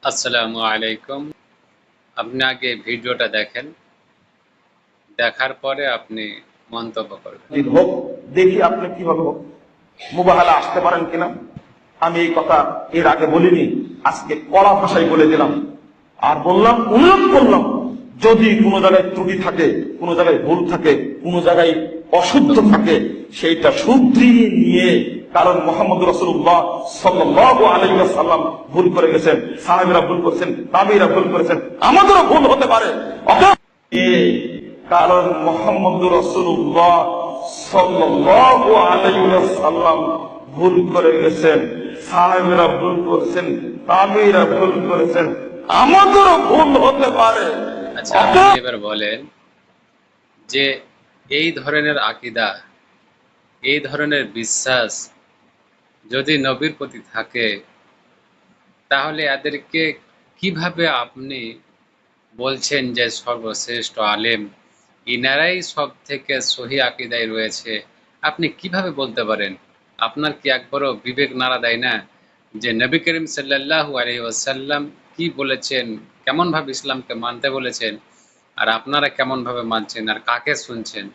আসসালামু আলাইকুম। আপনি আগে ভিডিওটা দেখেন, দেখার পরে আপনি মন্তব্য করবেন। হোক, দেখি আপনি কিভাবে হোক মুবাহালা আসতে পারেন কিনা। আমি এই কথা এর আগে বলিনি, আজকে কড়া ভাষায় বলে দিলাম। আর বললাম, অনুরোধ করলাম, যদি কোনো জায়গায় ত্রুটি থাকে, কোনো জায়গায় ভুল থাকে, কোনো জায়গায় অশুদ্ধ থাকে, সেইটা শুধরিয়ে নিয়ে, কারণ মোহাম্মদ রাসূলুল্লাহ সাল্লাল্লাহু আলাইহি ওয়াসাল্লাম ভুল করে গেছেন, সাহাবীরা ভুল করেছেন, তাবেঈরা ভুল করেছেন, আমাদেরও ভুল হতে পারে। কারণ মোহাম্মদ রাসূলুল্লাহ সাল্লাল্লাহু আলাইহি ওয়াসাল্লাম ভুল করে গেছেন, সাহাবীরা ভুল করেছেন, তাবেঈরা ভুল করেছেন, আমাদেরও ভুল হতে পারে। আচ্ছা, আপনি এবার বলেন যে এই ধরনের আকীদা, এই ধরনের বিশ্বাস যদি নবীর প্রতি থাকে, তাহলে এদেরকে কিভাবে আপনি বলছেন যে সর্বশ্রেষ্ঠ আলেম, ইনারাই সব থেকে সহি আকীদায় রয়েছে? আপনি কিভাবে বলতে পারেন? আপনার কি একবারও বিবেক নাড়া দেয় না যে নবী করিম সাল্লাল্লাহু আলাইহি ওয়াসাল্লাম কি বলেছেন, কেমনভাবে ইসলামকে মানতে বলেছেন, আর আপনারা কেমনভাবে মানছেন আর কাকে শুনছেন?